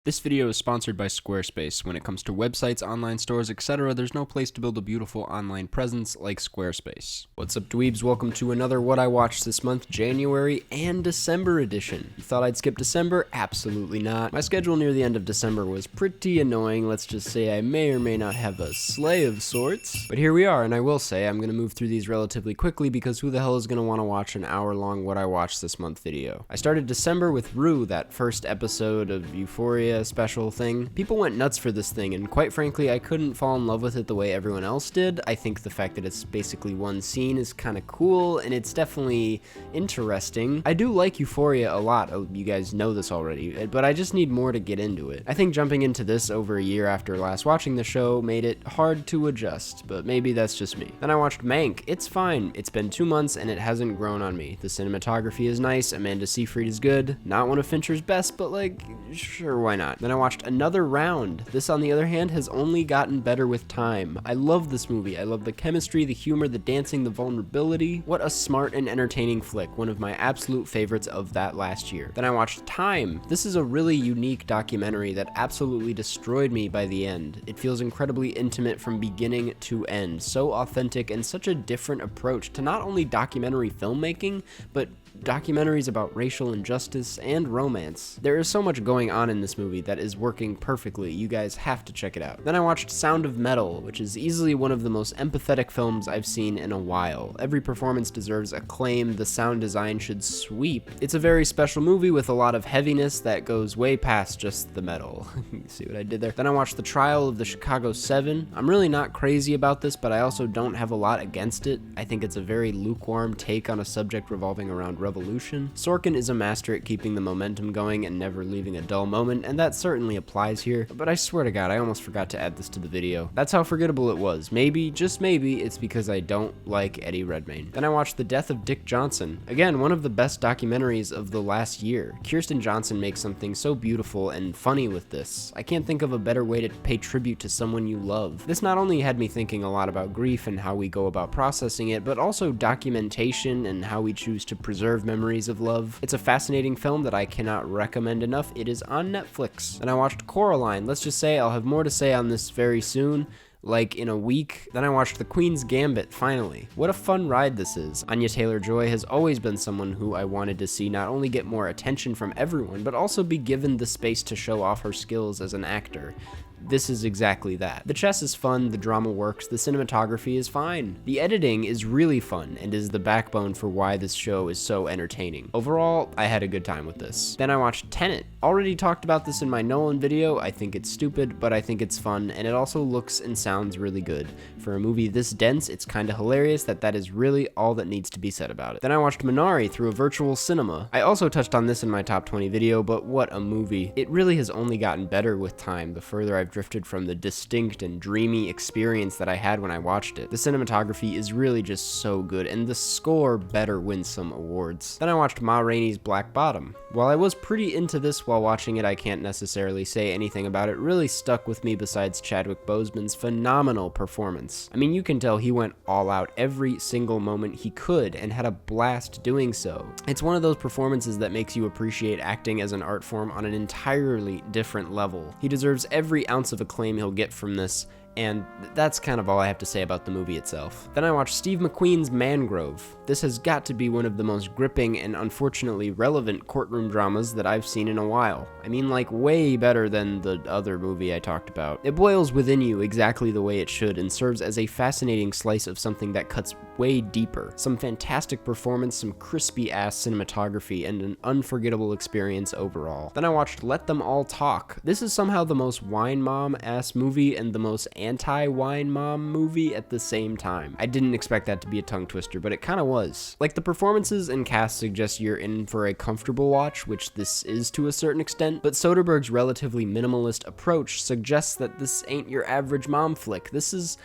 This video is sponsored by Squarespace. When it comes to websites, online stores, etc., there's no place to build a beautiful online presence like Squarespace. What's up, dweebs? Welcome to another What I Watched This Month, January and December edition. You thought I'd skip December? Absolutely not. My schedule near the end of December was pretty annoying. Let's just say I may or may not have a sleigh of sorts. But here we are, and I will say I'm going to move through these relatively quickly because who the hell is going to want to watch an hour-long What I Watched This Month video? I started December with Rue, that first episode of Euphoria special thing. People went nuts for this thing, and quite frankly, I couldn't fall in love with it the way everyone else did. I think the fact that it's basically one scene is kind of cool, and it's definitely interesting. I do like Euphoria a lot. You guys know this already, but I just need more to get into it. I think jumping into this over a year after last watching the show made it hard to adjust, but maybe that's just me. Then I watched Mank. It's fine. It's been 2 months, and it hasn't grown on me. The cinematography is nice. Amanda Seyfried is good. Not one of Fincher's best, but like, sure, why not? Then I watched Another Round. This, on the other hand, has only gotten better with time. I love this movie. I love the chemistry, the humor, the dancing, the vulnerability. What a smart and entertaining flick. One of my absolute favorites of that last year. Then I watched Time. This is a really unique documentary that absolutely destroyed me by the end. It feels incredibly intimate from beginning to end. So authentic and such a different approach to not only documentary filmmaking, but documentaries about racial injustice and romance. There is so much going on in this movie that is working perfectly. You guys have to check it out. Then I watched Sound of Metal, which is easily one of the most empathetic films I've seen in a while. Every performance deserves acclaim. The sound design should sweep. It's a very special movie with a lot of heaviness that goes way past just the metal. See what I did there? Then I watched The Trial of the Chicago 7. I'm really not crazy about this, but I also don't have a lot against it. I think it's a very lukewarm take on a subject revolving around revolution. Sorkin is a master at keeping the momentum going and never leaving a dull moment, and that certainly applies here, but I swear to God, I almost forgot to add this to the video. That's how forgettable it was. Maybe, just maybe, it's because I don't like Eddie Redmayne. Then I watched The Death of Dick Johnson. Again, one of the best documentaries of the last year. Kirsten Johnson makes something so beautiful and funny with this. I can't think of a better way to pay tribute to someone you love. This not only had me thinking a lot about grief and how we go about processing it, but also documentation and how we choose to preserve memories of love. It's a fascinating film that I cannot recommend enough. It is on Netflix. And I watched Coraline. Let's just say I'll have more to say on this very soon, like in a week. Then I watched The Queen's Gambit, finally. What a fun ride this is. Anya Taylor-Joy has always been someone who I wanted to see not only get more attention from everyone, but also be given the space to show off her skills as an actor. This is exactly that. The chess is fun, the drama works, the cinematography is fine. The editing is really fun and is the backbone for why this show is so entertaining. Overall, I had a good time with this. Then I watched Tenet. Already talked about this in my Nolan video. I think it's stupid, but I think it's fun, and it also looks and sounds really good. For a movie this dense, it's kinda hilarious that is really all that needs to be said about it. Then I watched Minari through a virtual cinema. I also touched on this in my top 20 video, but what a movie. It really has only gotten better with time, the further I've drifted from the distinct and dreamy experience that I had when I watched it. The cinematography is really just so good, and the score better win some awards. Then I watched Ma Rainey's Black Bottom. While I was pretty into this while watching it, I can't necessarily say anything about it really stuck with me besides Chadwick Boseman's phenomenal performance. I mean, you can tell he went all out every single moment he could and had a blast doing so. It's one of those performances that makes you appreciate acting as an art form on an entirely different level. He deserves every ounce of acclaim he'll get from this, and that's kind of all I have to say about the movie itself. Then I watched Steve McQueen's Mangrove. This has got to be one of the most gripping and unfortunately relevant courtroom dramas that I've seen in a while. I mean, like, way better than the other movie I talked about. It boils within you exactly the way it should and serves as a fascinating slice of something that cuts way deeper. Some fantastic performance, some crispy-ass cinematography, and an unforgettable experience overall. Then I watched Let Them All Talk. This is somehow the most wine mom-ass movie and the most anti-wine mom movie at the same time. I didn't expect that to be a tongue twister, but it kind of was. Like, the performances and cast suggest you're in for a comfortable watch, which this is to a certain extent, but Soderbergh's relatively minimalist approach suggests that this ain't your average mom flick. This is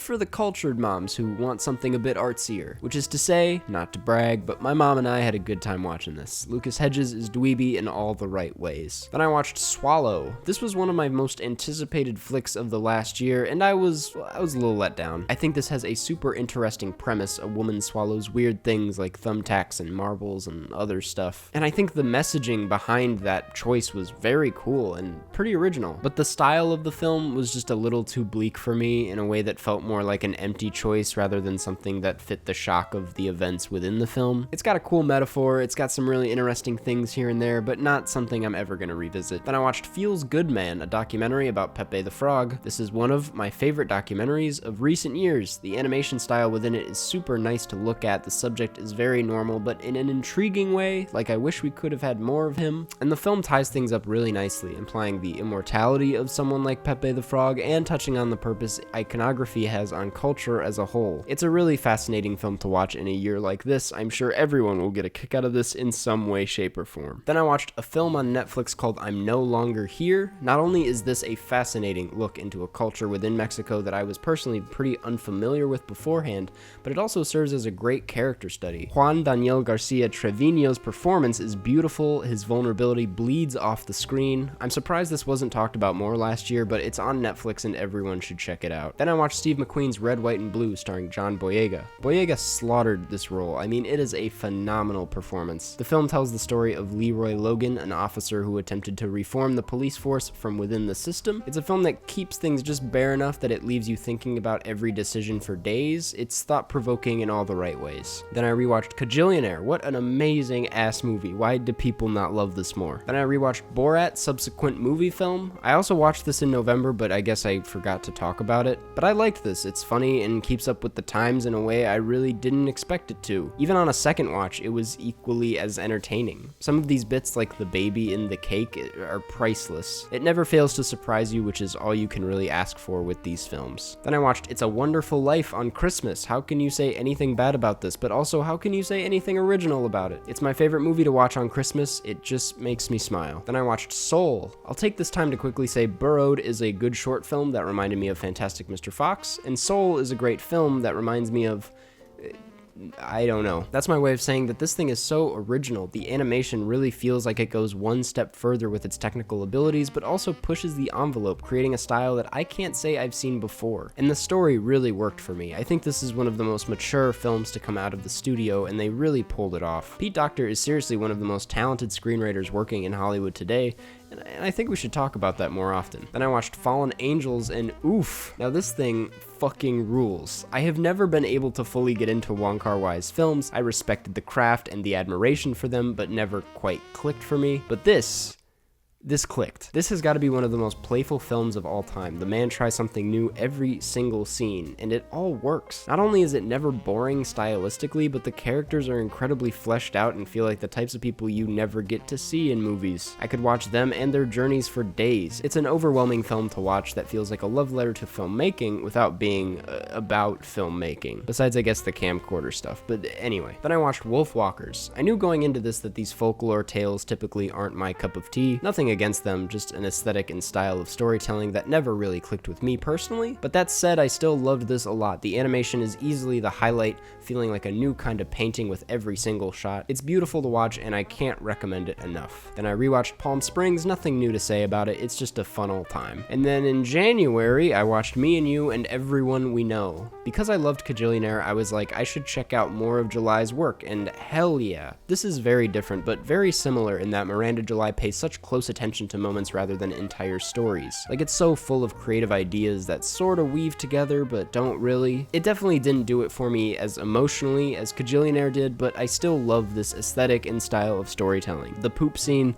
for the cultured moms who want something a bit artsier. Which is to say, not to brag, but my mom and I had a good time watching this. Lucas Hedges is dweeby in all the right ways. Then I watched Swallow. This was one of my most anticipated flicks of the last year, and I was a little let down. I think this has a super interesting premise. A woman swallows weird things like thumbtacks and marbles and other stuff. And I think the messaging behind that choice was very cool and pretty original. But the style of the film was just a little too bleak for me in a way that felt more like an empty choice rather than something that fit the shock of the events within the film. It's got a cool metaphor, it's got some really interesting things here and there, but not something I'm ever gonna revisit. Then I watched Feels Good Man, a documentary about Pepe the Frog. This is one of my favorite documentaries of recent years. The animation style within it is super nice to look at. The subject is very normal, but in an intriguing way, like I wish we could have had more of him. And the film ties things up really nicely, implying the immortality of someone like Pepe the Frog and touching on the purpose iconography has on culture as a whole. It's a really fascinating film to watch in a year like this. I'm sure everyone will get a kick out of this in some way, shape, or form. Then I watched a film on Netflix called I'm No Longer Here. Not only is this a fascinating look into a culture within Mexico that I was personally pretty unfamiliar with beforehand, but it also serves as a great character study. Juan Daniel Garcia Trevino's performance is beautiful, his vulnerability bleeds off the screen. I'm surprised this wasn't talked about more last year, but it's on Netflix and everyone should check it out. Then I watched Steve McQueen's Red, White, and Blue starring John Boyega. Boyega slaughtered this role. I mean, it is a phenomenal performance. The film tells the story of Leroy Logan, an officer who attempted to reform the police force from within the system. It's a film that keeps things just bare enough that it leaves you thinking about every decision for days. It's thought-provoking in all the right ways. Then I rewatched Kajillionaire. What an amazing ass movie. Why do people not love this more? Then I rewatched Borat, subsequent movie film. I also watched this in November, but I guess I forgot to talk about it. But I liked this. It's funny and keeps up with the times in a way I really didn't expect it to. Even on a second watch, it was equally as entertaining. Some of these bits, like the baby in the cake, are priceless. It never fails to surprise you, which is all you can really ask for with these films. Then I watched It's a Wonderful Life on Christmas. How can you say anything bad about this? But also, how can you say anything original about it? It's my favorite movie to watch on Christmas. It just makes me smile. Then I watched Soul. I'll take this time to quickly say Burrowed is a good short film that reminded me of Fantastic Mr. Fox, and Soul is a great film that reminds me of... I don't know. That's my way of saying that this thing is so original. The animation really feels like it goes one step further with its technical abilities, but also pushes the envelope, creating a style that I can't say I've seen before. And the story really worked for me. I think this is one of the most mature films to come out of the studio, and they really pulled it off. Pete Docter is seriously one of the most talented screenwriters working in Hollywood today, and I think we should talk about that more often. Then I watched Fallen Angels, and oof, now this thing fucking rules. I have never been able to fully get into Wong Kar-wai's films. I respected the craft and the admiration for them, but never quite clicked for me. But this clicked. This has got to be one of the most playful films of all time. The man tries something new every single scene, and it all works. Not only is it never boring stylistically, but the characters are incredibly fleshed out and feel like the types of people you never get to see in movies. I could watch them and their journeys for days. It's an overwhelming film to watch that feels like a love letter to filmmaking without being about filmmaking. Besides, I guess, the camcorder stuff. But anyway. Then I watched Wolfwalkers. I knew going into this that these folklore tales typically aren't my cup of tea. Nothing against them, just an aesthetic and style of storytelling that never really clicked with me personally. But that said, I still loved this a lot. The animation is easily the highlight, feeling like a new kind of painting with every single shot. It's beautiful to watch, and I can't recommend it enough. Then I rewatched Palm Springs, nothing new to say about it, it's just a fun old time. And then in January, I watched Me and You and Everyone We Know. Because I loved Kajillionaire, I was like, I should check out more of July's work, and hell yeah. This is very different, but very similar in that Miranda July pays such close attention to moments rather than entire stories. Like, it's so full of creative ideas that sort of weave together but don't really. It definitely didn't do it for me as emotionally as Kajillionaire did, but I still love this aesthetic and style of storytelling. The poop scene,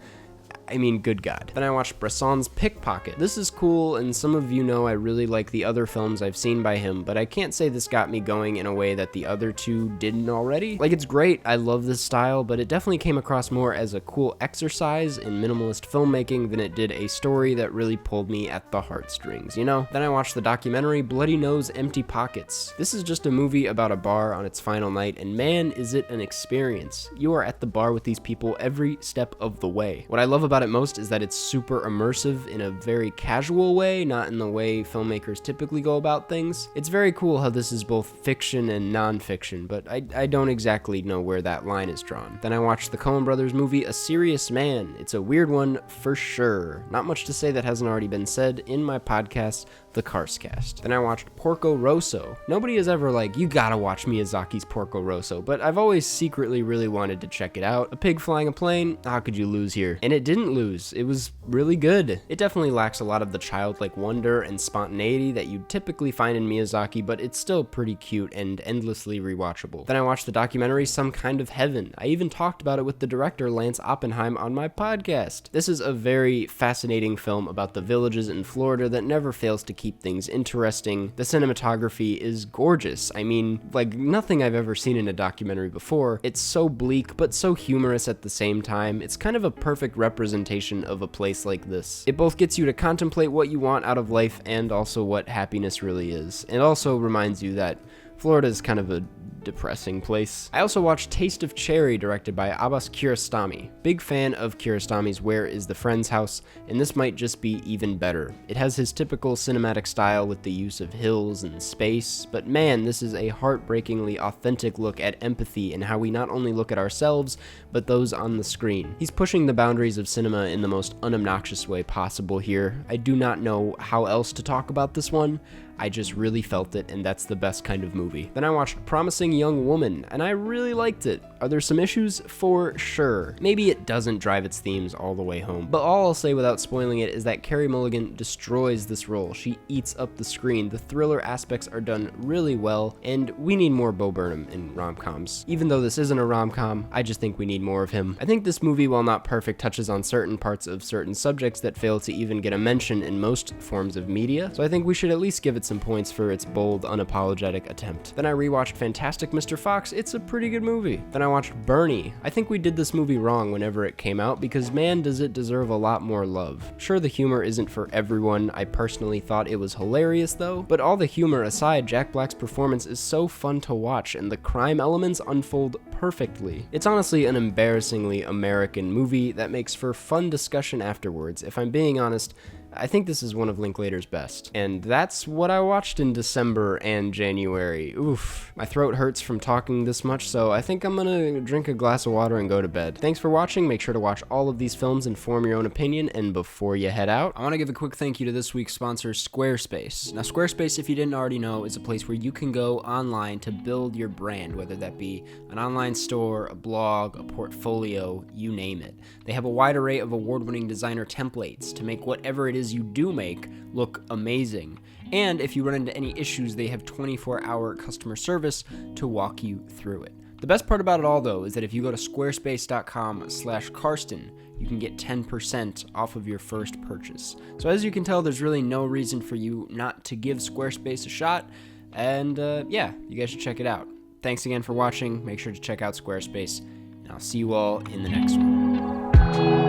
I mean, good God. Then I watched Bresson's Pickpocket. This is cool, and some of you know I really like the other films I've seen by him, but I can't say this got me going in a way that the other two didn't already. Like, it's great, I love this style, but it definitely came across more as a cool exercise in minimalist filmmaking than it did a story that really pulled me at the heartstrings, you know? Then I watched the documentary Bloody Nose, Empty Pockets. This is just a movie about a bar on its final night, and man, is it an experience. You are at the bar with these people every step of the way. What I love about about it most is that it's super immersive in a very casual way, not in the way filmmakers typically go about things. It's very cool how this is both fiction and non-fiction, but I don't exactly know where that line is drawn. Then I watched the Coen Brothers movie A Serious Man. It's a weird one for sure. Not much to say that hasn't already been said in my podcast, The Karstcast. Then I watched Porco Rosso. Nobody is ever like, you gotta watch Miyazaki's Porco Rosso, but I've always secretly really wanted to check it out. A pig flying a plane, how could you lose here? And it didn't lose. It was really good. It definitely lacks a lot of the childlike wonder and spontaneity that you'd typically find in Miyazaki, but it's still pretty cute and endlessly rewatchable. Then I watched the documentary Some Kind of Heaven. I even talked about it with the director Lance Oppenheim on my podcast. This is a very fascinating film about the villages in Florida that never fails to keep things interesting. The cinematography is gorgeous. I mean, like nothing I've ever seen in a documentary before. It's so bleak, but so humorous at the same time. It's kind of a perfect representation of a place like this. It both gets you to contemplate what you want out of life and also what happiness really is. It also reminds you that Florida is kind of a depressing place. I also watched Taste of Cherry, directed by Abbas Kiarostami. Big fan of Kiarostami's Where is the Friend's House, and this might just be even better. It has his typical cinematic style with the use of hills and space, but man, this is a heartbreakingly authentic look at empathy and how we not only look at ourselves, but those on the screen. He's pushing the boundaries of cinema in the most unobnoxious way possible here. I do not know how else to talk about this one. I just really felt it, and that's the best kind of movie. Then I watched Promising Young Woman, and I really liked it. Are there some issues? For sure. Maybe it doesn't drive its themes all the way home, but all I'll say without spoiling it is that Carey Mulligan destroys this role. She eats up the screen. The thriller aspects are done really well, and we need more Bo Burnham in rom-coms. Even though this isn't a rom-com, I just think we need more of him. I think this movie, while not perfect, touches on certain parts of certain subjects that fail to even get a mention in most forms of media, so I think we should at least give it some points for its bold, unapologetic attempt. Then I rewatched Fantastic Mr. Fox. It's a pretty good movie. Then I watched Bernie. I think we did this movie wrong whenever it came out, because man, does it deserve a lot more love. Sure, the humor isn't for everyone. I personally thought it was hilarious though, but all the humor aside, Jack Black's performance is so fun to watch, and the crime elements unfold perfectly. It's honestly an embarrassingly American movie that makes for fun discussion afterwards. If I'm being honest, I think this is one of Linklater's best. And that's what I watched in December and January. Oof, my throat hurts from talking this much, so I think I'm gonna drink a glass of water and go to bed. Thanks for watching. Make sure to watch all of these films and form your own opinion. And before you head out, I want to give a quick thank you to this week's sponsor, Squarespace. Now, Squarespace, if you didn't already know, is a place where you can go online to build your brand, whether that be an online store, a blog, a portfolio, you name it. They have a wide array of award-winning designer templates to make whatever it is you do make look amazing. And if you run into any issues, they have 24-hour customer service to walk you through it. The best part about it all, though, is that if you go to squarespace.com/Karsten, you can get 10% off of your first purchase. So as you can tell, there's really no reason for you not to give Squarespace a shot. And yeah, you guys should check it out. Thanks again for watching. Make sure to check out Squarespace, and I'll see you all in the next one.